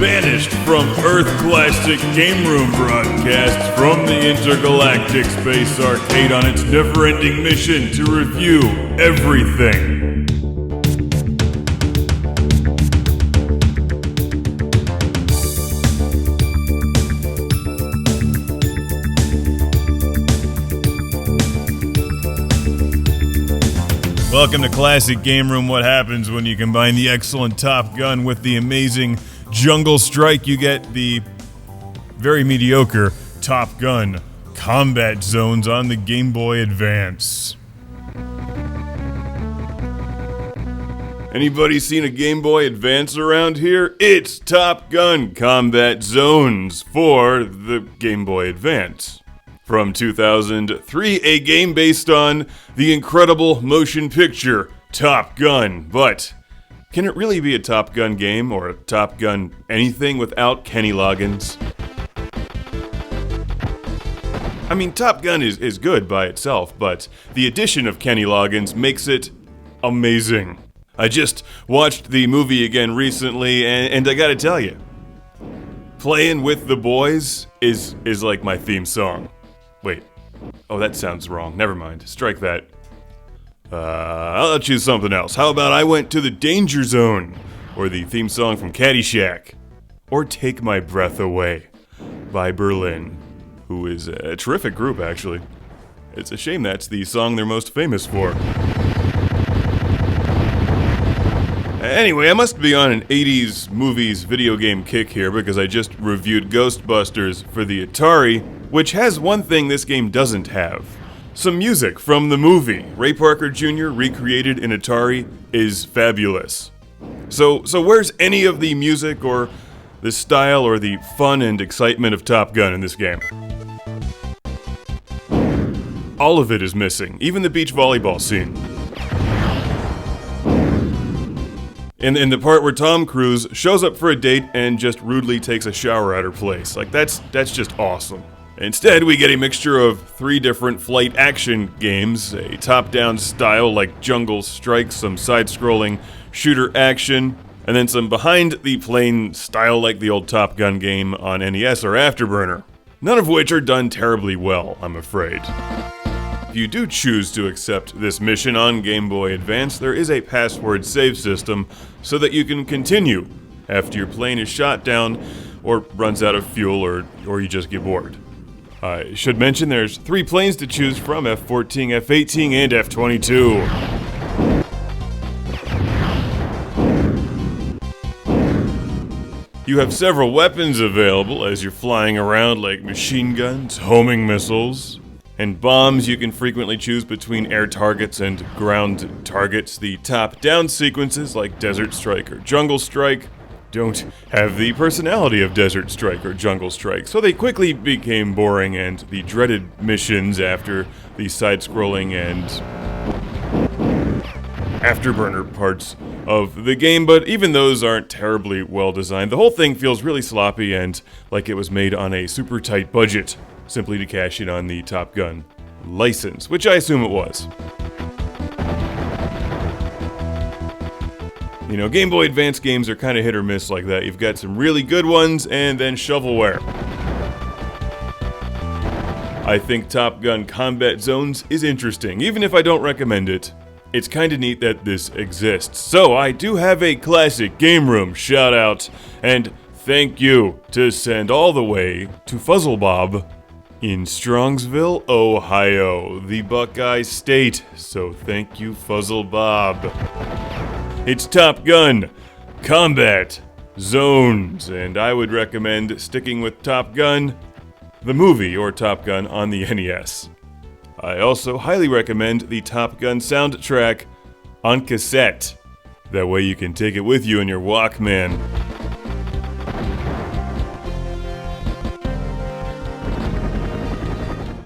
Banished from Earth Classic Game Room broadcasts from the Intergalactic Space Arcade on its never-ending mission to review everything. Welcome to Classic Game Room. What happens when you combine the excellent Top Gun with the amazing Jungle Strike? You get the very mediocre Top Gun Combat Zones on the Game Boy Advance. Anybody seen a Game Boy Advance around here? It's Top Gun Combat Zones for the Game Boy Advance. From 2003, a game based on the incredible motion picture Top Gun. But can it really be a Top Gun game or a Top Gun anything without Kenny Loggins? I mean, Top Gun is good by itself, but the addition of Kenny Loggins makes it amazing. I just watched the movie again recently, and I gotta tell you, playing with the boys is like my theme song. Wait. Oh, that sounds wrong. Never mind. Strike that. I'll choose something else. How about I went to the Danger Zone? Or the theme song from Caddyshack. Or Take My Breath Away by Berlin, who is a terrific group, actually. It's a shame that's the song they're most famous for. Anyway, I must be on an 80s movies video game kick here because I just reviewed Ghostbusters for the Atari, which has one thing this game doesn't have. Some music from the movie. Ray Parker Jr. recreated in Atari is fabulous. So where's any of the music or the style or the fun and excitement of Top Gun in this game? All of it is missing, even the beach volleyball scene. In the part where Tom Cruise shows up for a date and just rudely takes a shower at her place. Like, that's just awesome. Instead, we get a mixture of 3 different flight action games, a top-down style like Jungle Strike, some side-scrolling shooter action, and then some behind-the-plane style like the old Top Gun game on NES or Afterburner. None of which are done terribly well, I'm afraid. If you do choose to accept this mission on Game Boy Advance, there is a password save system so that you can continue after your plane is shot down or runs out of fuel or you just get bored. I should mention there's 3 planes to choose from: F-14, F-18, and F-22. You have several weapons available as you're flying around, like machine guns, homing missiles, and bombs. You can frequently choose between air targets and ground targets. The top-down sequences, like Desert Strike or Jungle Strike, don't have the personality of Desert Strike or Jungle Strike, so they quickly became boring and the dreaded missions after the side-scrolling and Afterburner parts of the game, but even those aren't terribly well designed. The whole thing feels really sloppy and like it was made on a super tight budget, simply to cash in on the Top Gun license, which I assume it was. You know, Game Boy Advance games are kind of hit or miss like that. You've got some really good ones and then shovelware. I think Top Gun Combat Zones is interesting, even if I don't recommend it. It's kind of neat that this exists. So I do have a Classic Game Room shout out and thank you to send all the way to Fuzzle Bob in Strongsville, Ohio, the Buckeye State. So thank you, Fuzzle Bob. It's Top Gun Combat Zones, and I would recommend sticking with Top Gun, the movie, or Top Gun on the NES. I also highly recommend the Top Gun soundtrack on cassette. That way you can take it with you in your Walkman.